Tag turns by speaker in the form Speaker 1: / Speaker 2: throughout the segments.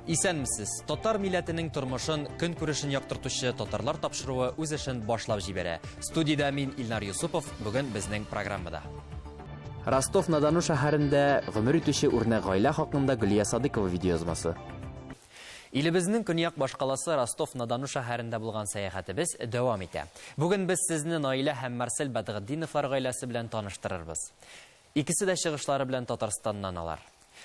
Speaker 1: Исәнмесез, татар милләтенең тормышын, көн күрешен яктыртучы татарлар тапшыруы үз эшен башлап җибәрә. Студиядә мин Илнар Юсупов, бүген безнең программада. Ростов-на-Дону шәһәрендә гомер итүче үрнәк гаилә хакында Гөлия Садыкова видеоязмасы. Илебезнең көньяк башкаласы Ростов-на-Дону шәһәрендә булган сәяхәтебез дәвам итә. Бүген без сезне Наилә һәм Марсель Бәдгетдиновлар гаиләсе белән таныштырырбыз. Икесе дә чыгышлары белән Татарстаннан алар.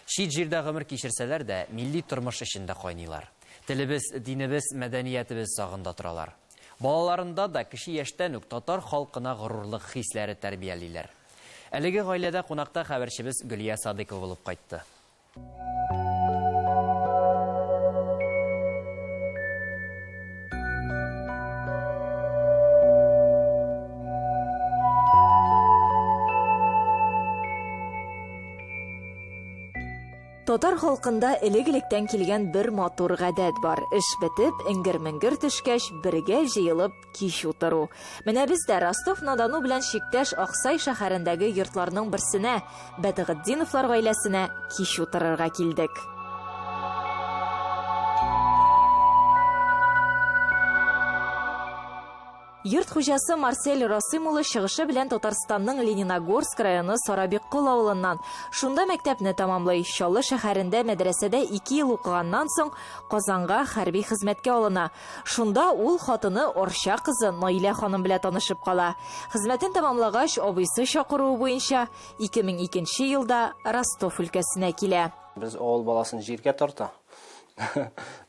Speaker 1: Шит җирдә гомер кичерсәләр дә, милли тормыш эчендә кайныйлар. Телебез, динебез, мәдәниятебез сагында торалар. Балаларында да кеше яшьтән үк татар халкына горурлык хисләре тәрбиялиләр. Әлеге гаиләдә кунакта хәбәрчебез Гөлия Садыкова булып кайтты.
Speaker 2: Татар халкында элек-электән килгән бер матур гадәт бар. Эш бетеп, иңгер-меңгер төшкәч, бергә җыелып кич утыру. Менә без дә Ростов-на-Дону белән чиктәш Аксай шәһәрендәге йортларның берсенә, Бәдгетдиновлар гаиләсенә кич утырырга килдек. Йорт хуҗасы Марсель Расим улы чыгышы белән Татарстанның Лениногорск районы Сарабиккол авылыннан. Шунда мәктәпне тәмамлый. Чаллы шәһәрендә мәдрәсәдә 2 ел укыганнан соң Казанга хәрби хезмәткә алына. Шунда ул хатыны Орча кызы Наилә ханым белән танышып кала. Хезмәтен тәмамлагач, абыйсы чакыруы буенча 2002 елда Ростов өлкәсенә килә.
Speaker 3: Без авыл баласын җиргә тарта.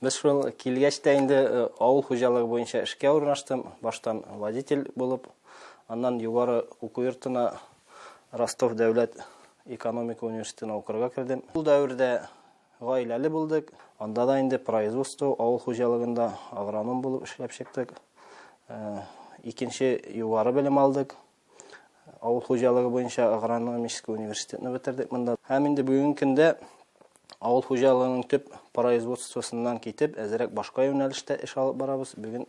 Speaker 3: Без шул килгәч тә инде авыл хуҗалыгы буенча эшкә урнаштым. Баштан водитель булып, аннан югары уку йортына Ростов дәүләт экономика университетына укырга кирдем. Ул дәврдә гаиләле булдык. Анда да инде производство авыл хуҗалыгында агроном булып эшләп чыктык. Икенче югары белем алдык. Авыл хуҗалыгы буенча агрономический университетны бетердек монда. Һәм инде бүгенге көндә авыл хуҗалыгының төп производствосыннан китеп, әзрәк башка юнәлештә эш алып барабыз. Бүген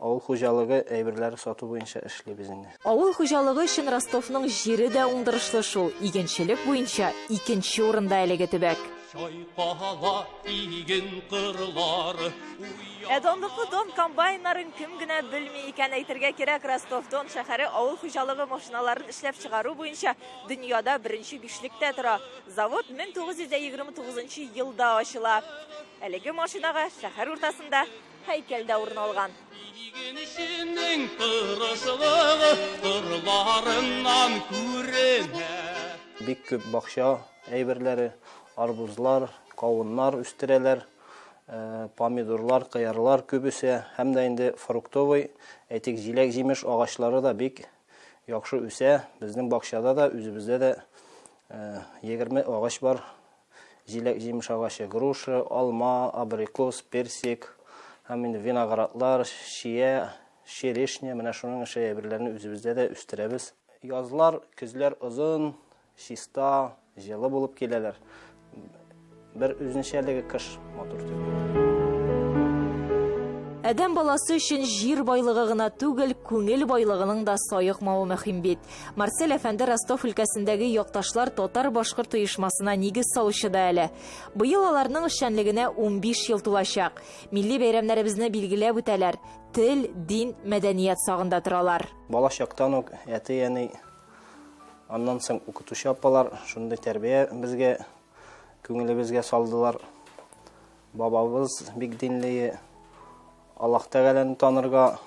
Speaker 3: авыл хуҗалыгы әйберләре сату буенча эшлибез инде.
Speaker 2: Авыл хуҗалыгы өчен Ростовның җире дә уңдырышлы шул. Игенчелек буенча икенче урында әлеге төбәк. Донлыклы дон комбайннарын кем генә белми икән әйтергә кирәк. Ростов-Дон шәһәре авыл хуҗалыгы машиналарын эшләп чыгару буенча дөньяда беренче бишлектә тора. Завод 1929 елда ачыла. Әлеге машинага шәһәр уртасында һәйкәл дә урын алган.
Speaker 3: Бик күп бакча әйберләре, арбузлар, кавыннар үстерәләр. Помидорлар, кыярлар күбесе, һәм дә инде фруктовый, әйтик җиләк-җимеш агачлары да бик яхшы үсә. Безнең бакчада да, үзебездә дә 20 агач бар. Җиләк-җимеш агачы, груша, алма, абрикос, персик, һәм инде виноградлар, чия, черешня, менә шуның әйберләрне үзебездә дә үстерәбез. Язлар, көзләр озын, чиста, җылы булып киләләр. Бер үзенчәлеге кыш матур түгел.
Speaker 2: Адәм баласы өчен җир байлыгы гына түгел, күңел байлыгының да саекмавы мөһим бит. Марсель әфәнде Ростов өлкәсендәге якташлар татар-башкорт оешмасына нигез салучы да әле. Быел аларның эшчәнлегенә 15 ел тулачак. Милли бәйрәмнәребезне билгеләп үтәләр. Тел, дин, мәдәният сагында торалар.
Speaker 3: Бала чактан ук әти-әни, аннан соң укытучы апалар шундый тәрбия безгә күңелебезгә салдылар. Бабабыз бик динле, Аллаһ Тәгаләне танырга,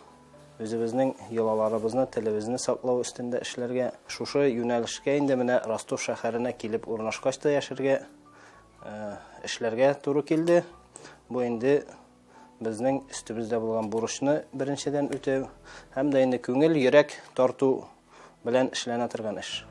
Speaker 3: үзебезнең йолаларыбызны, телебезне саклау өстендә эшләргә, шушы юнәлешкә инде менә Ростов шәһәренә килеп урнашкач та яшәргә, эшләргә туры килде. Бу инде безнең өстебездә булган бурычны беренчедән үтәү, һәм дә инде күңел, йөрәк тарту белән эшләнә торган эш.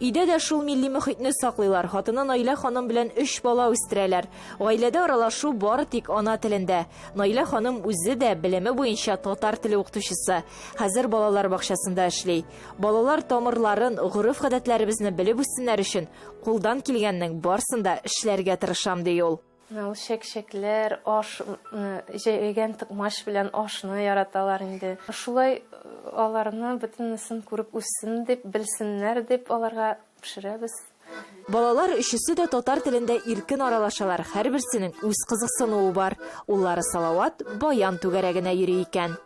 Speaker 2: Өйдә дә шул милли мөхитне саклыйлар. Хатыны Наилә ханым белән 3 бала үстерәләр. Гаиләдә аралашу бары тик ана телендә. Наилә ханым үзе дә белеме буенча татар теле укытучысы. Хәзер балалар бакчасында эшли. Балалар тамырларын, гореф-гадәтләребезне белеп үссеннәр өчен кулдан килгәннең барсында эшләргә тырышам ди ул.
Speaker 4: Ул шәкшәкләр, аш, җәйгән тыкмаш белән ашны яраталар инде. Шулай аларны бөтенесен күреп үссен дип, белсеннәр дип аларга пешерәбез.
Speaker 2: Балалар өчесе дә татар телендә иркен аралашалар, һәрберсенең үз кызыксынуы бар. Уллары Салават баян түгәрәгенә йөри икән.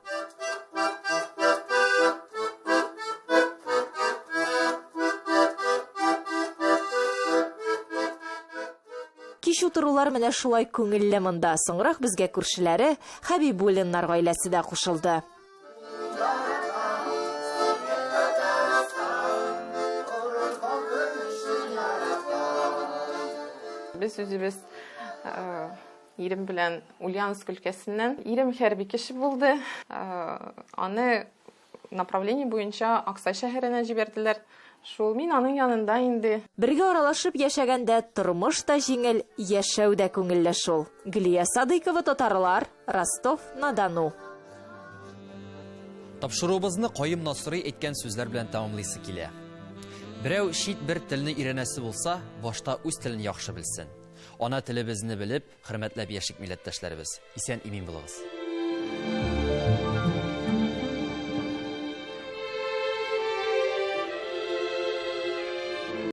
Speaker 2: Кич утырулар менә шулай күңелле монда. Соңрак безгә күршеләре Хәбибуллиннар гаиләсе дә кушылды.
Speaker 5: Biz үзебез ирем белән Ульяновск өлкәсеннән. Ирем хәрби кеше булды. Аны направление буенча Аксай шәһәренә җибәрделәр. Шул мин аның янында инде.
Speaker 2: Бергә аралашып яшәгәндә тормыш та җиңел, яшәү дә күңелле шул. Гөлия Садыкова, татарлар, Ростов-на-Дону.
Speaker 1: Тапшыруыбызны Кайым Насырый әйткән сүзләр белән тәмамлыйсы килә. Берәү чит бер телне өйрәнәсе булса, башта үз телен яхшы белсен. Ана телебезне белеп, хөрмәтләп яшик милләттәшләребез. Исән имин булыгыз.